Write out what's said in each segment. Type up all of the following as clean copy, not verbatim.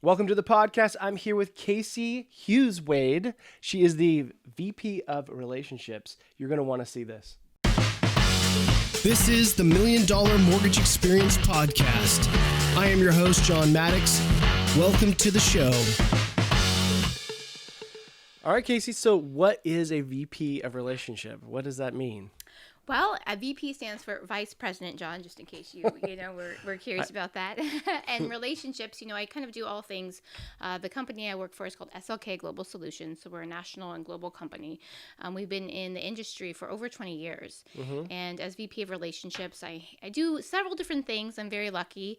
Welcome to the podcast. I'm here with Casey Hughes-Wade. She is the VP of Relationships. You're going to want to see this. This is the $1 Million Mortgage Experience Podcast. I am your host, Jon Maddux. Welcome to the show. All right, Casey. So what is a VP of Relationship? What does that mean? Well, a VP stands for Vice President, John, just in case we're curious about that. And relationships, I kind of do all things. The company I work for is called SLK Global Solutions. So we're a national and global company. We've been in the industry for over 20 years. Mm-hmm. And as VP of Relationships, I do several different things. I'm very lucky.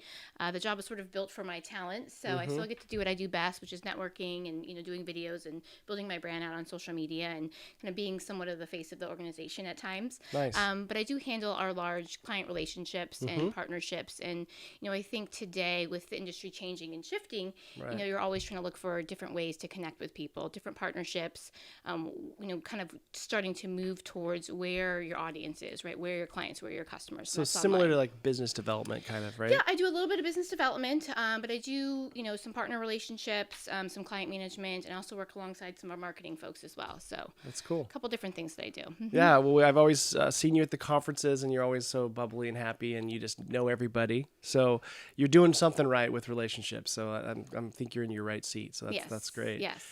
The job is sort of built for my talents. So I still get to do what I do best, which is networking and, doing videos and building my brand out on social media and kind of being somewhat of the face of the organization at times. Nice. But I do handle our large client relationships and partnerships. And, I think today with the industry changing and shifting, you're always trying to look for different ways to connect with people, different partnerships, kind of starting to move towards where your audience is, right? Where your clients, where your customers. So similar to like business development kind of, right? Yeah, I do a little bit of business development, but I do, some partner relationships, some client management, and I also work alongside some of our marketing folks as well. So that's cool. A couple different things that I do. Yeah, well, I've always seen you at the conferences and you're always so bubbly and happy and you just know everybody. So you're doing something right with relationships. So I think you're in your right seat. So that's great. Yes.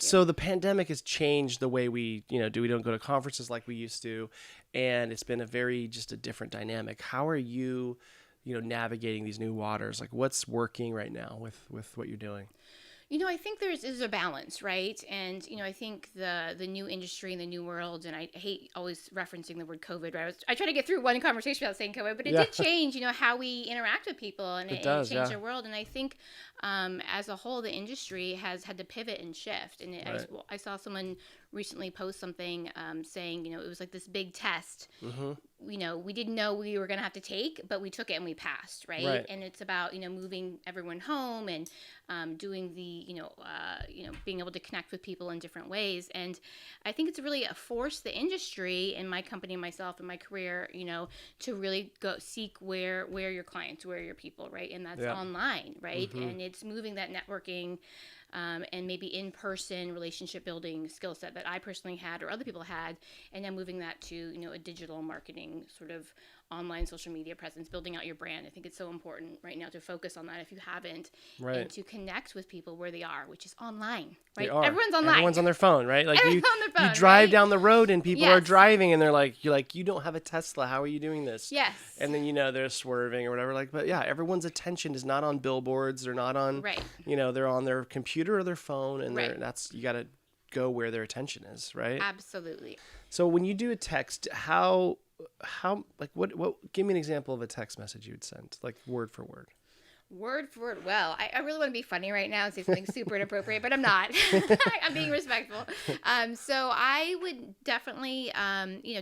So the pandemic has changed the way we don't go to conferences like we used to. And it's been just a different dynamic. How are you, navigating these new waters? Like what's working right now with what you're doing? I think there's a balance, right? And, I think the new industry and the new world, and I hate always referencing the word COVID, right? I try to get through one conversation without saying COVID, but it did change, how we interact with people and it changed our world. And I think as a whole, the industry has had to pivot and shift. And I saw someone recently post something saying, it was like this big test. Mm-hmm. We didn't know we were going to have to take, but we took it and we passed, right? And it's about, moving everyone home and doing the, being able to connect with people in different ways. And I think it's really forced the industry and my company, myself and my career, to really go seek where your clients, where your people, right? And that's online, right? Mm-hmm. And it's moving that networking and maybe in-person relationship building skill set that I personally had or other people had, and then moving that to, a digital marketing sort of online social media presence, building out your brand. I think it's so important right now to focus on that if you haven't, and to connect with people where they are, which is online, right? Everyone's online. Everyone's on their phone, right? Like Everyone's on their phone, you drive down the road and people are driving and you're like, you don't have a Tesla. How are you doing this? Yes. And then, they're swerving or whatever. But everyone's attention is not on billboards. They're not on, they're on their computer or their phone and you got to go where their attention is, right? Absolutely. So when you do a text, how what give me an example of a text message you would send, like word for word? Word for word. Well, I really want to be funny right now and say something super inappropriate, but I'm not. I'm being respectful. So I would definitely,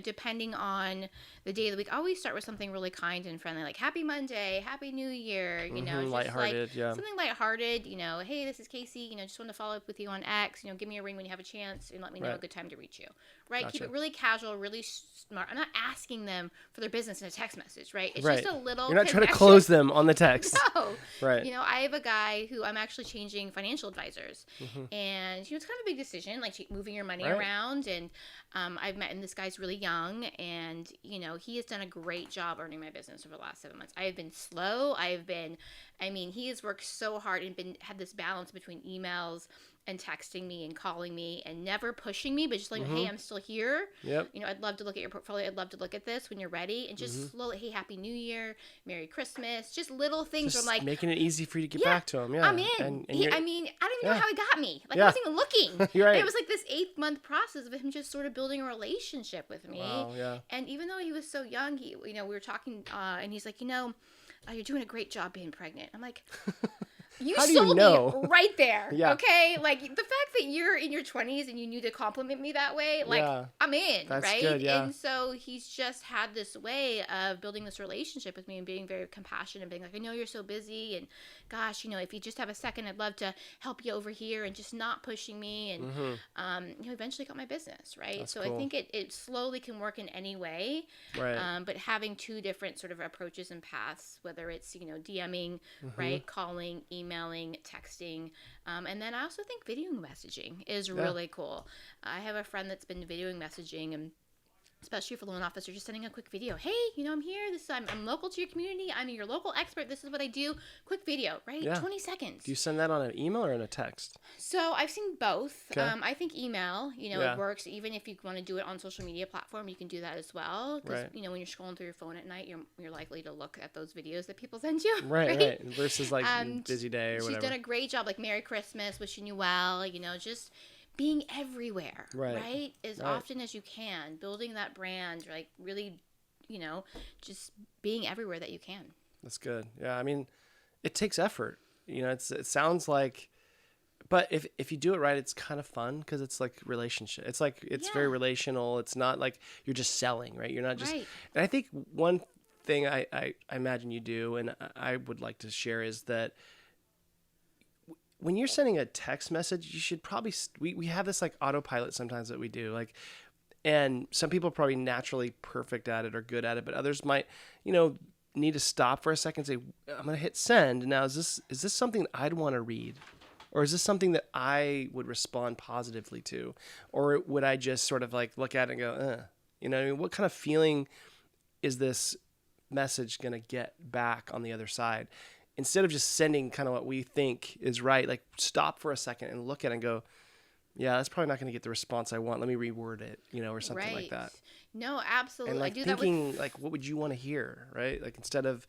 depending on the day of the week, I always start with something really kind and friendly, like Happy Monday, Happy New Year, just lighthearted, something lighthearted, hey, this is Casey, just want to follow up with you on X, give me a ring when you have a chance and let me know a good time to reach you, right? Gotcha. Keep it really casual, really smart. I'm not asking them for their business in a text message, right? It's just a little You're not connection. trying to close them on the text. No. Right. I have a guy who I'm actually changing financial advisors. Mm-hmm. And, it's kind of a big decision, like moving your money around. And I've met, and this guy's really young. And, he has done a great job earning my business over the last 7 months. I have been slow. He has worked so hard and had this balance between emails and texting me and calling me and never pushing me, but just like, hey, I'm still here. Yep. I'd love to look at your portfolio. I'd love to look at this when you're ready. And just slowly, hey, Happy New Year, Merry Christmas, just little things. Just where I'm like, making it easy for you to get back to him. Yeah. I'm in. I don't even know how he got me. Like I wasn't even looking. You're right. It was like this 8-month process of him just sort of building a relationship with me. Wow, yeah. And even though he was so young, we were talking, and he's like, you're doing a great job being pregnant. I'm like, you sold me right there. Yeah. Okay. Like the fact fact that you're in your 20s and you need to compliment me that way, like, Yeah. I'm in, That's right? good, yeah. And so he's just had this way of building this relationship with me and being very compassionate and being like, I know you're so busy, and gosh, if you just have a second, I'd love to help you over here, and just not pushing me. And eventually got my business, right? That's so cool. I think it slowly can work in any way, Right. but having two different sort of approaches and paths, whether it's DMing, right, calling, emailing, texting, and then I also think video messaging is really cool. I have a friend that's been videoing messaging, and especially for loan officer, just sending a quick video. Hey, I'm here. I'm local to your community. I'm your local expert. This is what I do. Quick video, right? Yeah. 20 seconds. Do you send that on an email or in a text? So I've seen both. Okay. I think email, Yeah. it works. Even if you want to do it on social media platform, you can do that as well. Because, Right. when you're scrolling through your phone at night, you're likely to look at those videos that people send you. Right. Versus like busy day or She's whatever. done a great job, like Merry Christmas, wishing you well, just being everywhere, right? As often as you can, building that brand, like really, just being everywhere that you can. That's good. Yeah. I mean, it takes effort. It sounds like, but if you do it right, it's kind of fun because it's like relationship. It's like, it's very relational. It's not like you're just selling, right? You're not just, and I think one thing I imagine you do, and I would like to share, is that when you're sending a text message, you should probably, we have this like autopilot sometimes that we do, like, and some people are probably naturally perfect at it or good at it, but others might, need to stop for a second and say, I'm going to hit send. Now, is this something that I'd want to read? Or is this something that I would respond positively to? Or would I just sort of like look at it and go, what kind of feeling is this message going to get back on the other side? Instead of just sending kind of what we think is right, like stop for a second and look at it and go, yeah, that's probably not going to get the response I want. Let me reword it, or something like that. No, absolutely. And like I do thinking, that with... like, what would you want to hear, right? Like instead of,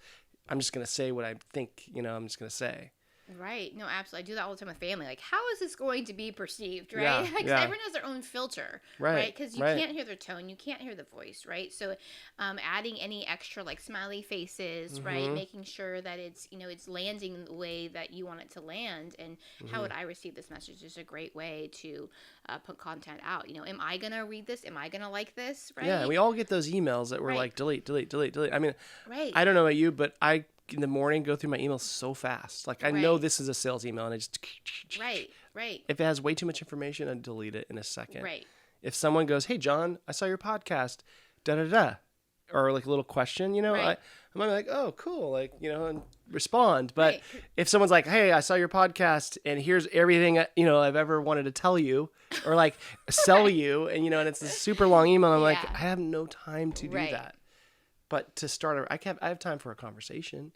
I'm just going to say what I think, I'm just going to say. Right. No, absolutely. I do that all the time with family. Like, how is this going to be perceived, right? Yeah, Because everyone has their own filter, right? Because you can't hear their tone, you can't hear the voice, right? So, adding any extra like smiley faces, right? Making sure that it's it's landing the way that you want it to land, and how would I receive this message is a great way to put content out. Am I gonna read this? Am I gonna like this? Right? Yeah, we all get those emails that were like delete. I mean, right. I don't know about you, but I in the morning go through my emails so fast. Like I know this is a sales email, and I just right. If it has way too much information, I delete it in a second. Right. If someone goes, "Hey John, I saw your podcast," or like a little question, I might be like, "Oh, cool," like and respond. But if someone's like, "Hey, I saw your podcast, and here's everything I've ever wanted to tell you," or like sell you, and and it's a super long email, I'm like, I have no time to do that. But to start, I have time for a conversation,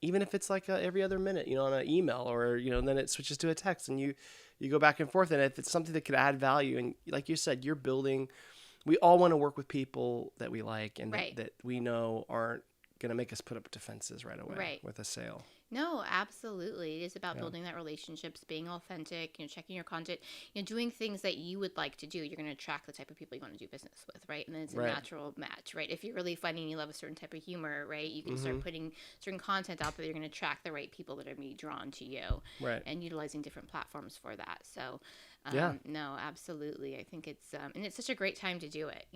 even if it's like every other minute, on an email, or then it switches to a text, and you go back and forth. And if it's something that could add value, and like you said, you're building. We all want to work with people that we like and that we know aren't going to make us put up defenses right away with a sale. No, absolutely. It is about building that relationships, being authentic, checking your content, doing things that you would like to do. You're going to attract the type of people you want to do business with, right? And then it's a natural match, right? If you're really funny and you love a certain type of humor, right, you can start putting certain content out there. You're going to attract the right people that are going to be drawn to you, and utilizing different platforms for that. So, no, absolutely. I think it's and it's such a great time to do it.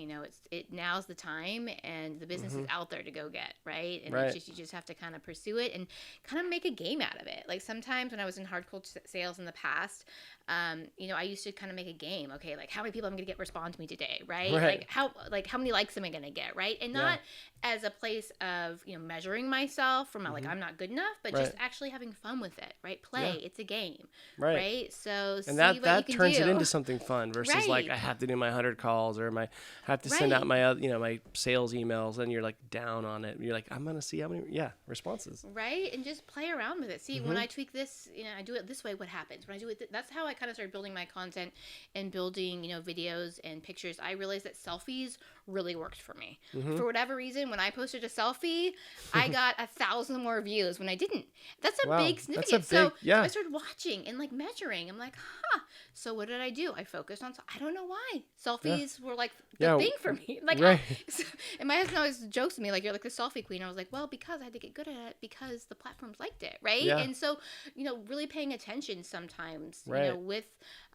Now's the time, and the business is out there to go get, right? And it's just, you just have to kind of pursue it and kind of make a game out of it. Like sometimes when I was in hard cold sales in the past, I used to kind of make a game. Okay, like how many people I'm going to get respond to me today, right? Like how many likes am I going to get, right? And not as a place of measuring myself from like I'm not good enough, but just actually having fun with it, right? Play, it's a game, right? So and see that what you can turns do. it into something fun versus like I have to do my 100 calls or I have to send out my my sales emails, and you're like down on it. You're like, I'm gonna see how many responses, right? And just play around with it. See, when I tweak this, I do it this way, what happens when I do it? That's how I kind of started building my content and building videos and pictures. I realized that selfies really worked for me. For whatever reason, when I posted a selfie, I got 1,000 more views when I didn't. That's a big significance. So I started watching and like measuring. I'm like, so what did I do? I focused on, I don't know why. Selfies were like the thing for me. Like, and my husband always jokes with me, like, you're like the selfie queen. I was like, well, because I had to get good at it because the platforms times liked it, right? Yeah. And so, really paying attention sometimes, Right. with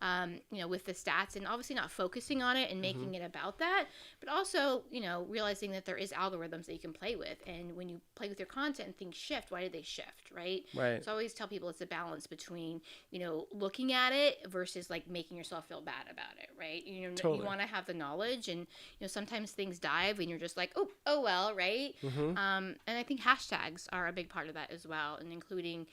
the stats, and obviously not focusing on it and making it about that, but also, realizing that there is algorithms that you can play with. And when you play with your content and things shift, why do they shift, right? Right. So I always tell people it's a balance between, looking at it versus like making yourself feel bad about it, right? Totally. You want to have the knowledge, and, sometimes things dive and you're just like, oh well, right? And I think hashtags are a big part of that as well, and including,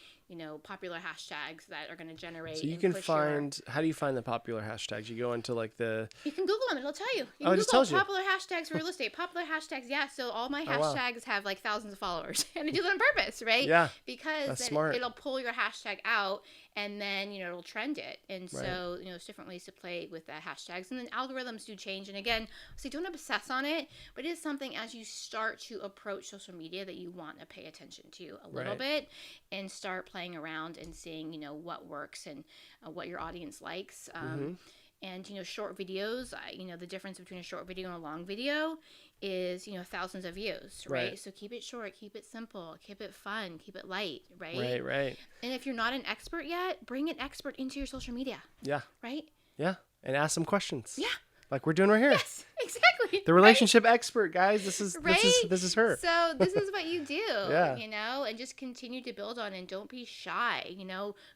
popular hashtags that are going to generate. So you can find, how do you find the popular hashtags? You go into like you can Google them, it'll tell you. You Oh, can it just Google tells you. popular hashtags for real estate. Popular hashtags, yeah. So all my Oh, wow. hashtags have like thousands of followers. And I do that on purpose, right? Yeah, Because that's then smart. it'll pull your hashtag out, and then, it'll trend it. And so, there's different ways to play with the hashtags. And then algorithms do change. And again, so don't obsess on it, but it is something as you start to approach social media that you want to pay attention to a little bit, and start playing around and seeing, what works and what your audience likes. And, short videos, the difference between a short video and a long video is, thousands of views, right? So keep it short, keep it simple, keep it fun, keep it light, right? Right. And if you're not an expert yet, bring an expert into your social media, Yeah. right? Yeah. And ask some questions. Yeah. Like we're doing right here. Yes, exactly. The relationship expert, guys. This is Right? this is her. So this is what you do, Yeah. and just continue to build on, and don't be shy,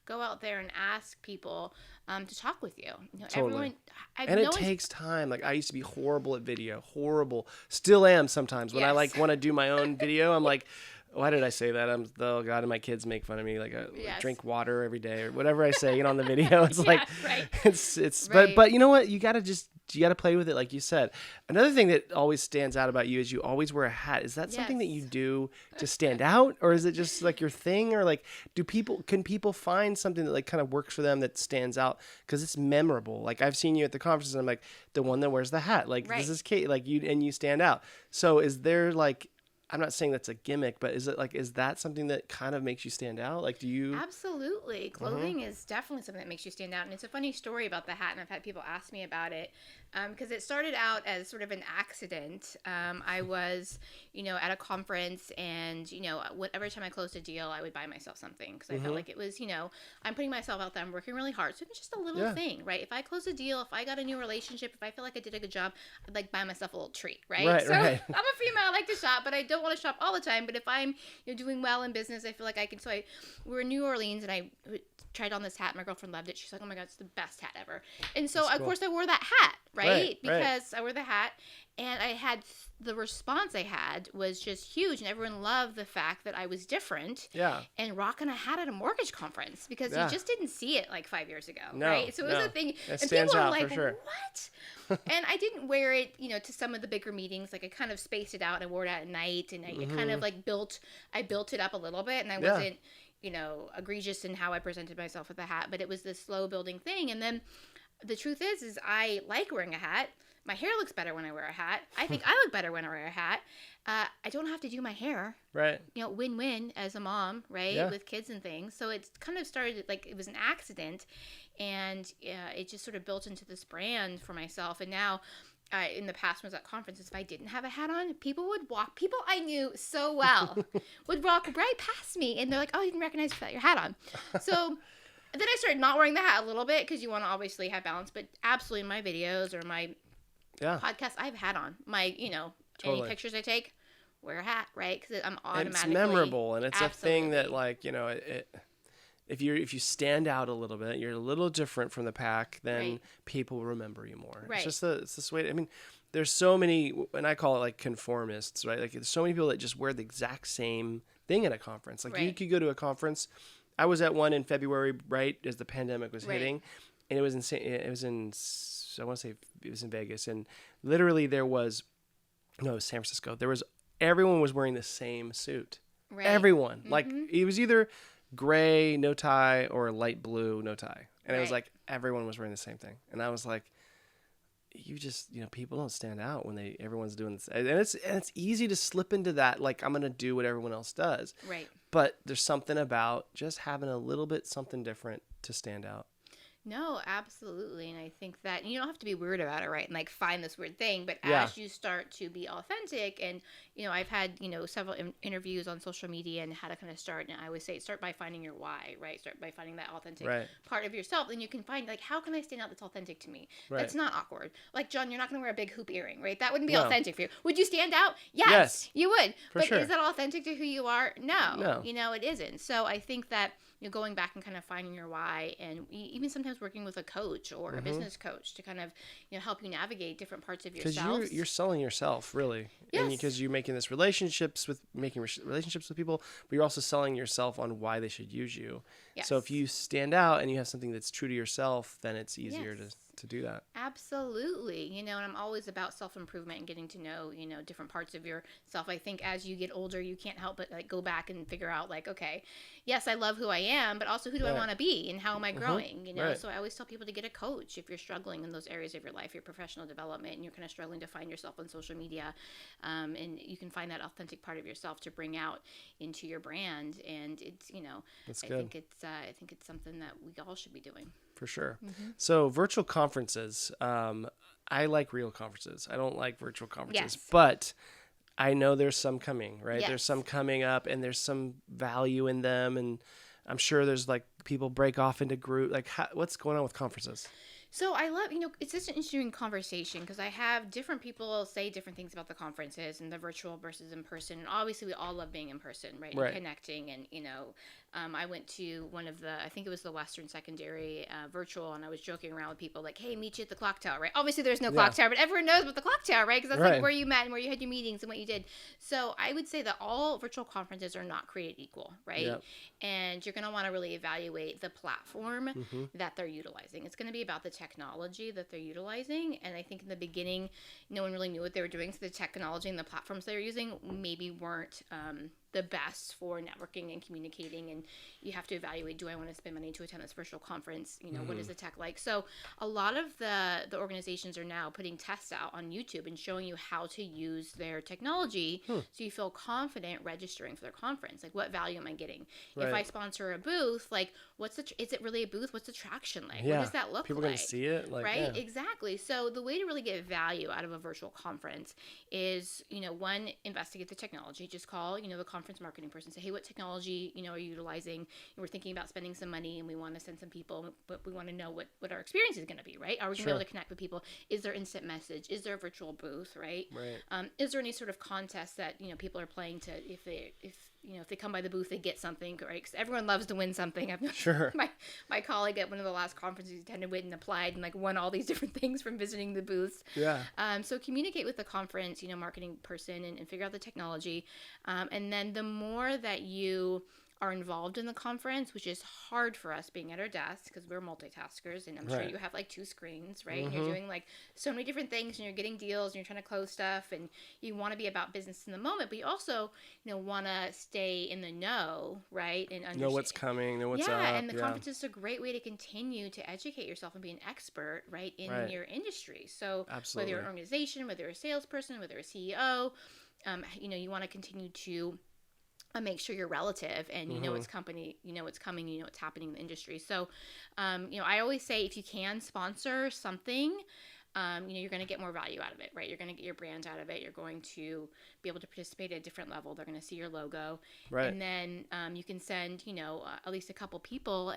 go out there and ask people to talk with you. Totally. Everyone, And it takes time. Like I used to be horrible at video, horrible. Still am sometimes. When I Yes. like want to do my own video, I'm like, why did I say that? Oh God, and my kids make fun of me. Like I Yes. drink water every day or whatever I say, on the video. It's like, right. it's, Right. but you know what? You gotta play with it. Like you said, another thing that always stands out about you is you always wear a hat. Is that something that you Yes. do to stand out, or is it just like your thing, or like, can people find something that like kind of works for them that stands out? Cause it's memorable. Like I've seen you at the conferences and I'm like, the one that wears the hat, like Right. this is Kate, like you stand out. So is there like, I'm not saying that's a gimmick, but is that something that kind of makes you stand out? Like, do you? Absolutely. Clothing is definitely something that makes you stand out. And it's a funny story about the hat, and I've had people ask me about it, because it started out as sort of an accident. I was, at a conference, and, every time I closed a deal, I would buy myself something, because I felt like it was, I'm putting myself out there, I'm working really hard. So it's just a little thing, right? If I close a deal, if I got a new relationship, if I feel like I did a good job, I'd like buy myself a little treat, right? Right, so right. I'm a female, I like to shop, but I don't want to shop all the time. But if I'm doing well in business, I feel like I can. So we were in New Orleans, and I tried on this hat. My girlfriend loved it. She's like, "Oh my God, it's the best hat ever." And so That's of cool. course I wore that hat, right? Right. Because I wore the hat, and I had the response I had was just huge, and everyone loved the fact that I was different. Yeah. And rocking a hat at a mortgage conference, because Yeah. you just didn't see it like 5 years ago, No, right? So it was no. a thing, It and stands people were out like, for sure. "What?" And I didn't wear it, to some of the bigger meetings. Like I kind of spaced it out. I wore it at night, and I kind of like built it up a little bit, and I Yeah. wasn't, egregious in how I presented myself with the hat, but it was this slow building thing. And then the truth is I like wearing a hat. My hair looks better when I wear a hat. I think I look better when I wear a hat. I don't have to do my hair. Right. Win-win as a mom, right? Yeah. With kids and things. So it kind of started like it was an accident, and it just sort of built into this brand for myself. And now, in the past, when I was at conferences, if I didn't have a hat on, people I knew so well would walk right past me, and they're like, "Oh, you didn't recognize you without your hat on." So then I started not wearing the hat a little bit, because you want to obviously have balance. But absolutely, in my videos or my podcast, I have a hat on. My, Totally. any pictures I take, wear a hat, right? Because I'm And it's automatically memorable, and it's a thing that, Absolutely. like, if you stand out a little bit, you're a little different from the pack, then Right. people will remember you more. Right. It's this way. I mean, there's so many, and I call it like conformists, right? Like there's so many people that just wear the exact same thing at a conference. Like you Right. could go to a conference. I was at one in February, right as the pandemic was Right. hitting, and it was insane. It was I want to say it was in Vegas, and literally it was San Francisco. Everyone was wearing the same suit. Right. Everyone. Like it was either gray, no tie, or light blue, no tie. And it was Right. like everyone was wearing the same thing. And I was like, you just, people don't stand out when everyone's doing this. And it's easy to slip into that, like, I'm going to do what everyone else does. Right. But there's something about just having a little bit something different to stand out. No, absolutely. And I think that you don't have to be weird about it, right? And like find this weird thing. But Yeah. as you start to be authentic, and, I've had, several interviews on social media and how to kind of start. And I always say, start by finding your why, right? Start by finding that authentic Right. part of yourself. Then you can find, like, how can I stand out that's authentic to me? Right. That's not awkward. Like, John, you're not going to wear a big hoop earring, right? That wouldn't be No. authentic for you. Would you stand out? Yes. You would. But sure. is that authentic to who you are? No. It isn't. So I think that, going back and kind of finding your why, and even sometimes working with a coach or a business coach to kind of, help you navigate different parts of yourself. Because you're selling yourself, really. Yes. And because you're making relationships with people, but you're also selling yourself on why they should use you. Yes. So if you stand out and you have something that's true to yourself, then it's easier Yes. to do that. Absolutely. And I'm always about self-improvement and getting to know, different parts of yourself. I think as you get older, you can't help but like go back and figure out like, okay, yes, I love who I am, but also who do I want to be and how am I growing? Right. So I always tell people to get a coach if you're struggling in those areas of your life, your professional development, and you're kind of struggling to find yourself on social media. And you can find that authentic part of yourself to bring out into your brand. And it's, That's I good. think it's something that we all should be doing. For sure. So virtual conferences, I like real conferences. I don't like virtual conferences, Yes. but I know there's some coming, right? Yes. There's some coming up and there's some value in them. And I'm sure there's like people break off into group. Like what's going on with conferences? So I love, it's such an interesting conversation because I have different people say different things about the conferences and the virtual versus in person. And obviously we all love being in person, right? Right. And connecting. And, I went to one of I think it was the Western Secondary virtual, and I was joking around with people like, hey, meet you at the clock tower, right? Obviously there's no clock tower, but everyone knows about the clock tower, right? Because that's Right. like where you met and where you had your meetings and what you did. So I would say that all virtual conferences are not created equal, right? Yep. And you're going to want to really evaluate the platform that they're utilizing. It's going to be about the technology that they're utilizing. And I think in the beginning, no one really knew what they were doing. So the technology and the platforms they were using maybe weren't the best for networking and communicating. And you have to evaluate, do I want to spend money to attend this virtual conference? What is the tech like? So a lot of the organizations are now putting tests out on YouTube and showing you how to use their technology so you feel confident registering for their conference. Like, what value am I getting? Right. If I sponsor a booth, like, is it really a booth? What's the traction like? Yeah. What does that look People like? are going to see it. Like, Right? yeah. Exactly. So the way to really get value out of a virtual conference is, one, investigate the technology. Just call, the conference marketing person. Say, hey, what technology, are you utilizing? And we're thinking about spending some money and we want to send some people, but we want to know what our experience is going to be, right? Are we going to be able to connect with people? Is there instant message? Is there a virtual booth, right? Right. Is there any sort of contest that, people are playing to, if they come by the booth, they get something, right? Because everyone loves to win something. Sure. My colleague at one of the last conferences he attended went and applied and like won all these different things from visiting the booths. Yeah. So communicate with the conference, marketing person and figure out the technology. And then the more that you are involved in the conference, which is hard for us being at our desk because we're multitaskers, and I'm sure you have like two screens, right? And you're doing like so many different things, and you're getting deals, and you're trying to close stuff, and you want to be about business in the moment, but you also, want to stay in the know, right? And understand. Know what's coming, know what's up. Yeah, and the conference is a great way to continue to educate yourself and be an expert, right, in your industry. So Absolutely. whether you're an organization, whether you're a salesperson, whether you're a CEO, you want to continue to make sure you're relative and you know what's company, what's coming, what's happening in the industry. So, I always say if you can sponsor something, you're going to get more value out of it, right? You're going to get your brand out of it. You're going to be able to participate at a different level. They're going to see your logo. Right. And then you can send, at least a couple people.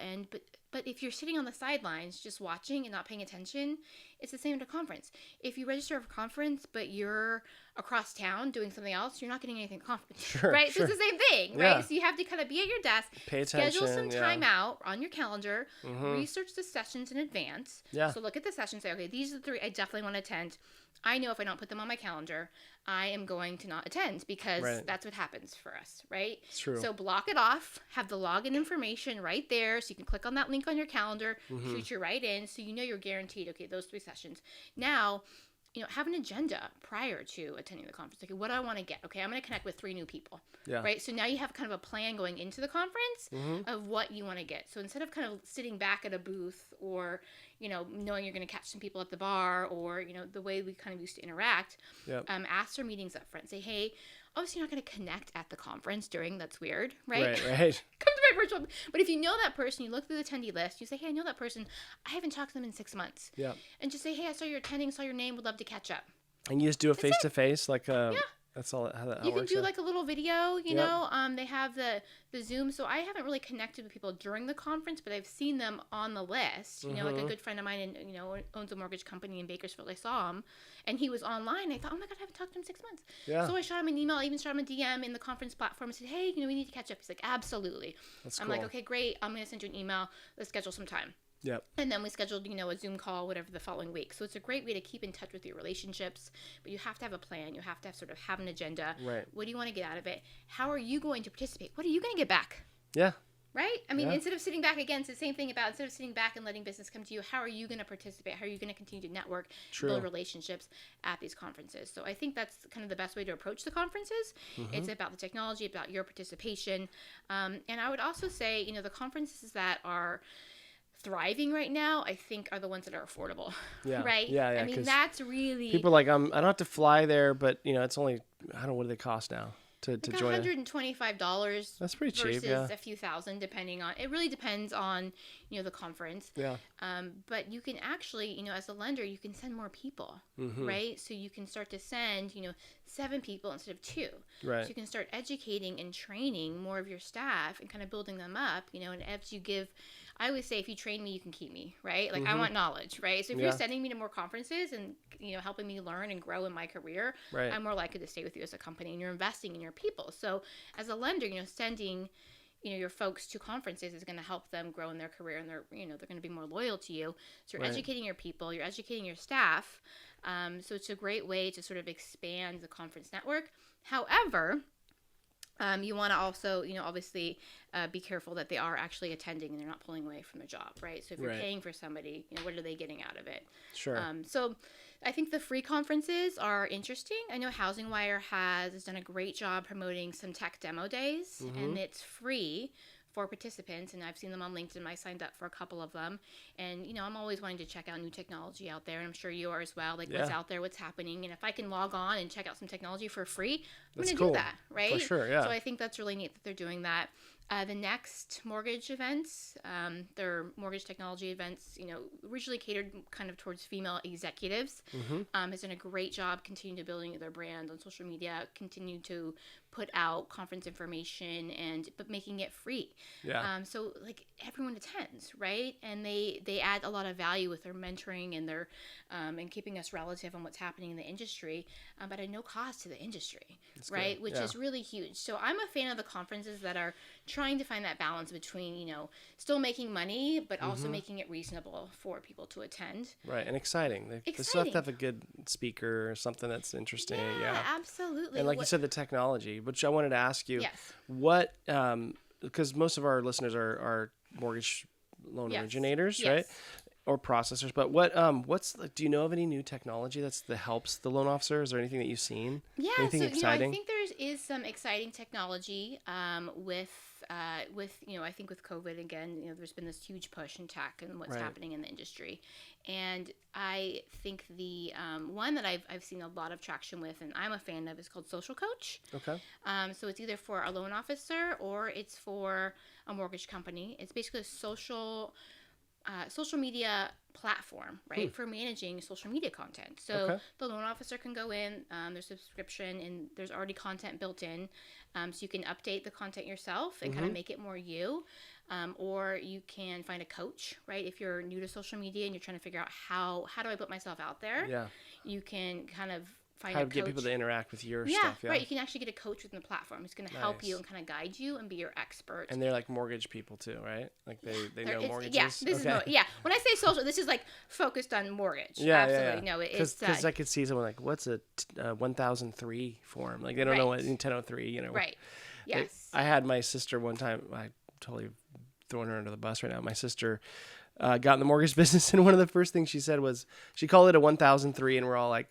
But if you're sitting on the sidelines just watching and not paying attention, it's the same at a conference. If you register for a conference, but you're across town doing something else, you're not getting anything at the conference. Sure, right? sure. So it's the same thing, Yeah. right? So you have to kind of be at your desk, Pay attention. schedule some time out on your calendar, research the sessions in advance. Yeah. So look at the sessions, say, okay, these are the 3 I definitely want to attend. I know if I don't put them on my calendar, I am going to not attend because that's what happens for us, right? It's true. So block it off, have the login information right there so you can click on that link on your calendar, shoot you right in so you're guaranteed, okay, those 3 sessions. Now, have an agenda prior to attending the conference. Okay, what do I want to get? Okay, I'm going to connect with 3 new people, right? So now you have kind of a plan going into the conference of what you want to get. So instead of kind of sitting back at a booth or, knowing you're going to catch some people at the bar or, the way we kind of used to interact, ask for meetings up front. Say, hey, obviously you're not going to connect at the conference that's weird, right? Right. Come to my virtual. But if you know that person, you look through the attendee list, you say, hey, I know that person. I haven't talked to them in 6 months. Yeah. And just say, hey, I saw you're attending, saw your name, would love to catch up. And you just do a face-to-face, like Yeah. That's all how that You can works. do like a little video, you know. They have the Zoom. So I haven't really connected with people during the conference, but I've seen them on the list. You know, like a good friend of mine, and owns a mortgage company in Bakersfield. I saw him, and he was online. I thought, oh my God, I haven't talked to him in 6 months. Yeah. So I shot him an email. I even shot him a DM in the conference platform. I said, hey, we need to catch up. He's like, absolutely. I'm like, okay, great. I'm gonna send you an email. Let's schedule some time. Yep. And then we scheduled, a Zoom call, whatever, the following week. So it's a great way to keep in touch with your relationships, but you have to have a plan. You have to have an agenda. Right. What do you want to get out of it? How are you going to participate? What are you going to get back? Yeah. Right? I mean, instead of sitting back, again, it's the same thing about instead of sitting back and letting business come to you, how are you going to participate? How are you going to continue to network, build relationships at these conferences? So I think that's kind of the best way to approach the conferences. It's about the technology, about your participation. And I would also say, the conferences that are thriving right now, I think, are the ones that are affordable. Yeah. Right? Yeah. I mean, that's really people are like, I don't have to fly there, but it's only, I don't know, what do they cost now to like join? $125. That's pretty cheap. Versus a few thousand, depending on. It really depends on the conference. Yeah. But you can actually, as a lender, you can send more people, right? So you can start to send, 7 people instead of 2. Right. So you can start educating and training more of your staff and kind of building them up, and as you give. I always say, if you train me, you can keep me, right? Like, I want knowledge, right? So if you're sending me to more conferences and, helping me learn and grow in my career, I'm more likely to stay with you as a company, and you're investing in your people. So as a lender, sending, your folks to conferences is going to help them grow in their career, and they're going to be more loyal to you. So you're educating your people, you're educating your staff. So it's a great way to sort of expand the conference network. However, you want to also, obviously be careful that they are actually attending and they're not pulling away from their job, right? So if you're paying for somebody, what are they getting out of it? Sure. So I think the free conferences are interesting. I know Housing Wire has done a great job promoting some tech demo days, and it's free for participants, and I've seen them on LinkedIn. I signed up for a couple of them, and I'm always wanting to check out new technology out there, and I'm sure you are as well, like what's out there, what's happening, and if I can log on and check out some technology for free, I'm going to do that, right? For sure, yeah. So I think that's really neat that they're doing that. The next mortgage events, they're mortgage technology events, originally catered kind of towards female executives, has done a great job continuing to building their brand on social media, continue to put out conference information, but making it free. Yeah. So like everyone attends, right? And they add a lot of value with their mentoring and their and keeping us relative on what's happening in the industry, but at no cost to the industry, That's right? good. Which is really huge. So I'm a fan of the conferences that are trying to find that balance between, still making money, but also making it reasonable for people to attend. Right. And exciting. They still have to have a good speaker or something that's interesting. Yeah, absolutely. And like you said, the technology, which I wanted to ask you, Yes. what, because most of our listeners are mortgage loan originators, right? Or processors, but do you know of any new technology that helps the loan officer? Is there anything that you've seen? Yeah, anything so exciting? I think there is some exciting technology with I think with COVID again, there's been this huge push in tech and what's happening in the industry, and I think the one that I've seen a lot of traction with, and I'm a fan of, is called Social Coach. Okay. So it's either for a loan officer or it's for a mortgage company. It's basically a social media platform, right, for managing social media content. So the loan officer can go in, there's subscription, and there's already content built in, so you can update the content yourself and kind of make it more you, or you can find a coach, right? If you're new to social media and you're trying to figure out how do I put myself out there, you can kind of find how a to coach. get people to interact with your stuff. Right. You can actually get a coach within the platform who's going to help you and kind of guide you and be your expert. And they're like mortgage people too, right? Like they know mortgages. Yeah, this is when I say social, this is like focused on mortgage. Yeah, absolutely. Yeah. No, it's because I could see someone like, what's a 1003 form? Like they don't know what in 1003, Right. Yes. I had my sister one time. I totally throwing her under the bus right now. My sister got in the mortgage business, and one of the first things she said was she called it a 1003, and we're all like,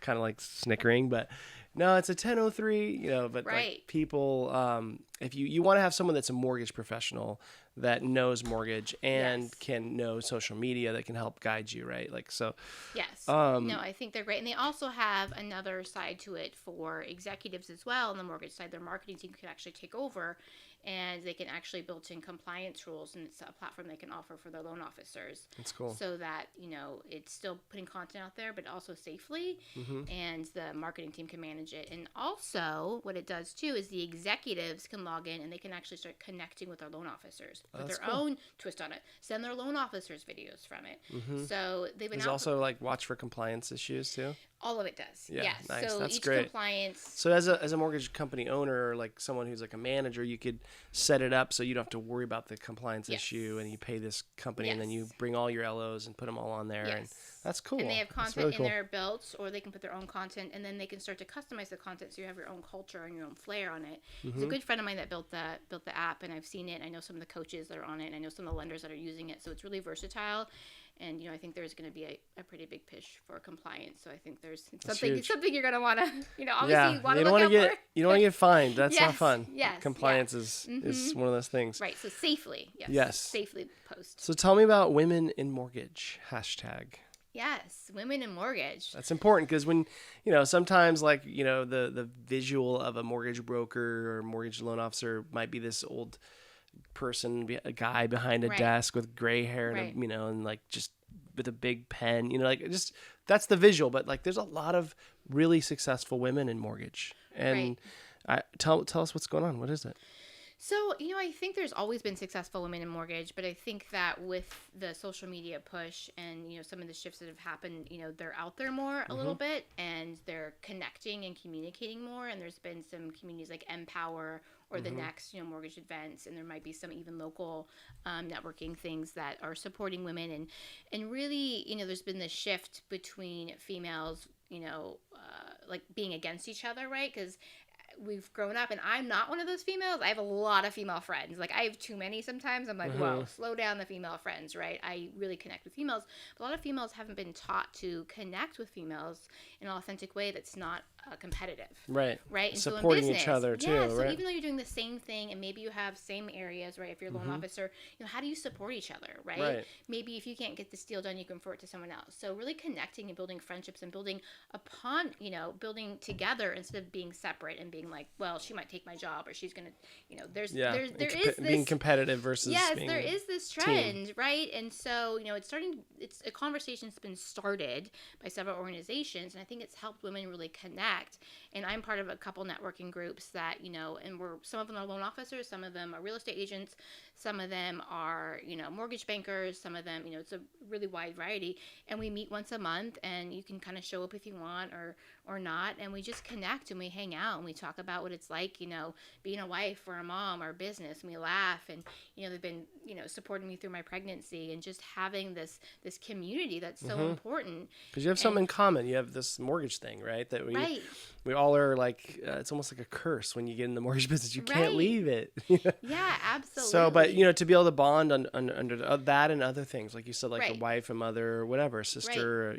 kind of like snickering, but no, it's a 1003, but like people, if you want to have someone that's a mortgage professional that knows mortgage and can know social media that can help guide you, right? Like, so. Yes. No, I think they're great. And they also have another side to it for executives as well. On the mortgage side, their marketing team could actually take over and they can actually build in compliance rules, and it's a platform they can offer for their loan officers. That's cool. So that, it's still putting content out there, but also safely, and the marketing team can manage it. And also what it does too is the executives can log in and they can actually start connecting with their loan officers, put their own twist on it, send their loan officers videos from it. So they've been There's also like watch for compliance issues too. All of it does. Yeah, Yes. nice. So That's each great. compliance. So as a mortgage company owner, or like someone who's like a manager, you could set it up so you don't have to worry about the compliance issue, and you pay this company, and then you bring all your LOs and put them all on there, and that's cool. And they have That's content really cool. in their built, or they can put their own content, and then they can start to customize the content so you have your own culture and your own flair on it. There's a good friend of mine that built the app, and I've seen it. I know some of the coaches that are on it, and I know some of the lenders that are using it. So it's really versatile. And, I think there's going to be a pretty big push for compliance. So I think there's something you're going to want to, obviously want to look out for. You don't want to get fined. That's not fun. Yes. Compliance is one of those things. Right. So safely. Yes. Safely post. So tell me about women in mortgage hashtag. Yes. Women in mortgage. That's important because when, sometimes like, the visual of a mortgage broker or mortgage loan officer might be this old person, a guy behind a desk with gray hair and, and like just with a big pen, just that's the visual. But like there's a lot of really successful women in mortgage. And tell us what's going on. What is it? So, I think there's always been successful women in mortgage, but I think that with the social media push and, some of the shifts that have happened, they're out there more a little bit, and they're connecting and communicating more. And there's been some communities like Empower or the Next, mortgage events, and there might be some even local networking things that are supporting women. And really, there's been this shift between females, like being against each other, right? Because we've grown up, and I'm not one of those females. I have a lot of female friends. Like, I have too many sometimes. I'm like, whoa, slow down the female friends, right? I really connect with females. But a lot of females haven't been taught to connect with females in an authentic way that's not competitive. Right. Right? And supporting so in business, each other, too, right? So right? even though you're doing the same thing, and maybe you have same areas, right? If you're a loan officer, how do you support each other, right? Maybe if you can't get this deal done, you can refer it to someone else. So really connecting and building friendships and building upon, building together instead of being separate and being like, well, she might take my job, or she's gonna, there is this being competitive versus being there is this trend, right? And so it's a conversation that's been started by several organizations, and I think it's helped women really connect. And I'm part of a couple networking groups that, and some of them are loan officers, some of them are real estate agents, some of them are, mortgage bankers, some of them, it's a really wide variety. And we meet once a month, and you can kind of show up if you want or not. And we just connect and we hang out and we talk about what it's like, being a wife or a mom or a business. And we laugh, and, they've been, supporting me through my pregnancy, and just having this community that's so important. Because you have something in common. You have this mortgage thing, right? That we all are like, it's almost like a curse when you get in the mortgage business. You can't leave it. Yeah, absolutely. So, but, to be able to bond under that and other things, like you said, like a wife, a mother, whatever, sister,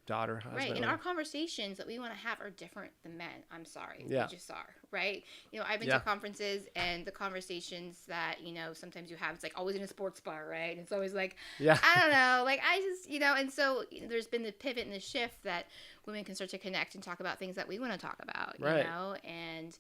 daughter, husband. Right, and our conversations that we want to have are different than men. I'm sorry. Yeah. They just are, right? I've been to conferences, and the conversations that, sometimes you have, it's like always in a sports bar, right? And it's always like, I don't know, like I just, and so there's been the pivot and the shift that women can start to connect and talk about things that we want to talk about, and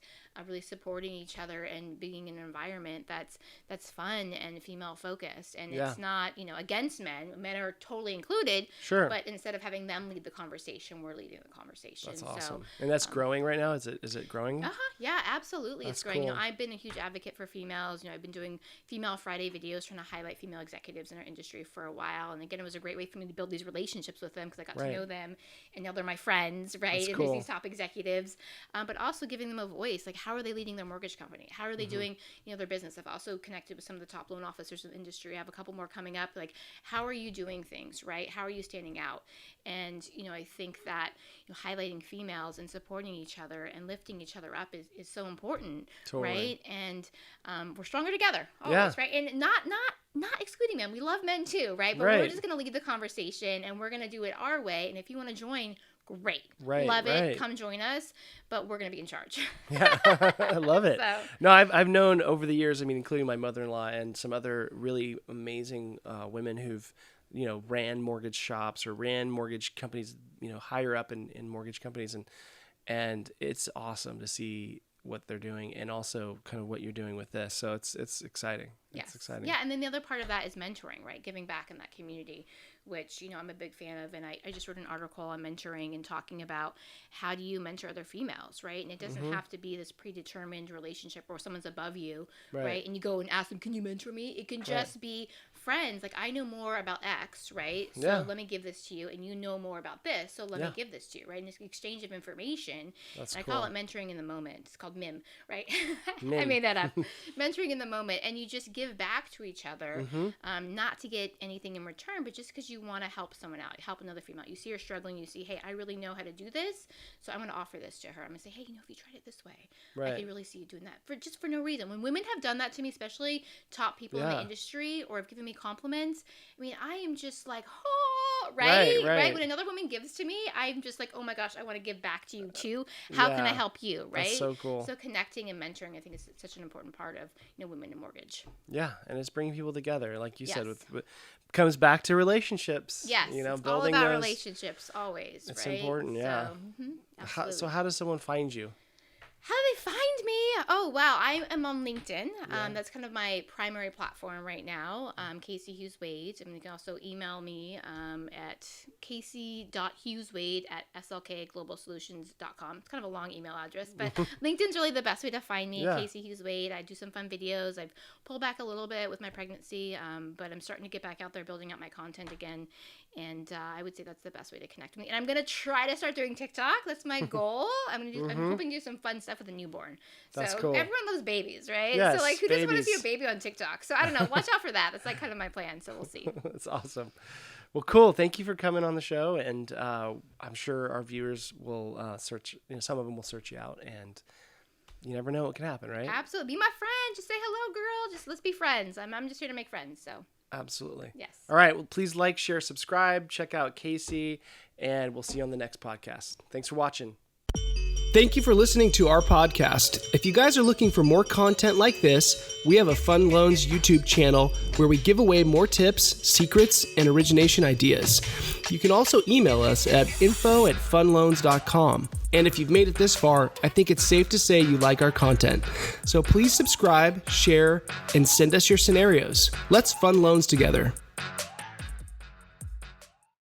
really supporting each other and being in an environment that's fun and female focused, and it's not against men. Men are totally included, but instead of having them lead the conversation, we're leading the conversation. That's awesome. And that's growing right now. Is it growing? Yeah, absolutely. That's it's growing. cool. I've been a huge advocate for females. I've been doing Female Friday videos trying to highlight female executives in our industry for a while, and again, it was a great way for me to build these relationships with them because I got to know them, and now they're my friends, right? That's and cool. there's these top executives, but also giving them a voice. Like, how are they leading their mortgage company? How are they doing, their business? I've also connected with some of the top loan officers in the industry. I have a couple more coming up. Like, how are you doing things, right? How are you standing out? And, I think that highlighting females and supporting each other and lifting each other up is so important, right? And we're stronger together, always, right? And not excluding men. We love men too, right? But we're just going to lead the conversation, and we're going to do it our way. And if you want to join, great. Love it. Come join us, but we're going to be in charge. I love it. So. No, I've known over the years, including my mother-in-law and some other really amazing women who've, ran mortgage shops or ran mortgage companies, higher up in mortgage companies. And it's awesome to see what they're doing, and also kind of what you're doing with this. So it's exciting. Yes. It's exciting. Yeah, and then the other part of that is mentoring, right? Giving back in that community, which, I'm a big fan of. And I just wrote an article on mentoring and talking about how do you mentor other females, right? And it doesn't have to be this predetermined relationship where someone's above you, right? And you go and ask them, can you mentor me? It can just be friends. Like, I know more about X, right? So let me give this to you. And you know more about this, so let me give this to you, right? And it's an exchange of information. That's and cool. I call it mentoring in the moment. It's called MIM, right? MIM. I made that up. Mentoring in the moment. And you just give back to each other, not to get anything in return, but just because you want to help someone out, help another female. You see her struggling, you see, hey, I really know how to do this, so I'm going to offer this to her. I'm going to say, hey, if you tried it this way, I can really see you doing that for no reason. When women have done that to me, especially top people in the industry, or have given me compliments, I mean, I am just like, oh, right? When another woman gives to me, I'm just like, oh my gosh, I want to give back to you too. How can I help you, right? That's so cool. So connecting and mentoring, I think, is such an important part of women in mortgage. Yeah, and it's bringing people together, like you said. With comes back to relationships. Yes, it's building all about relationships always. It's right? important. Yeah. So, how does someone find you? How do they find me? Oh, wow. I am on LinkedIn. That's kind of my primary platform right now. Casey Hughes-Wade. I mean, you can also email me at casey.hugheswade@slkglobalsolutions.com. It's kind of a long email address, but LinkedIn's really the best way to find me. Casey Hughes-Wade. I do some fun videos. I've pulled back a little bit with my pregnancy, but I'm starting to get back out there building out my content again. And I would say that's the best way to connect with me. And I'm going to try to start doing TikTok. That's my goal. I'm hoping to do some fun stuff with a newborn. That's so cool. Everyone loves babies, right? Yes, so who doesn't want to babies. see a baby on TikTok? So I don't know. Watch out for that. That's kind of my plan. So we'll see. That's awesome. Well, cool. Thank you for coming on the show. And I'm sure our viewers will search, some of them will search you out, and you never know what can happen, right? Absolutely. Be my friend. Just say hello, girl. Just let's be friends. I'm just here to make friends. So. Absolutely. Yes. All right. Well, please like, share, subscribe, check out Casey, and we'll see you on the next podcast. Thanks for watching. Thank you for listening to our podcast. If you guys are looking for more content like this, we have a FundLoans YouTube channel where we give away more tips, secrets, and origination ideas. You can also email us at info@fundloans.com. And if you've made it this far, I think it's safe to say you like our content. So please subscribe, share, and send us your scenarios. Let's fund loans together.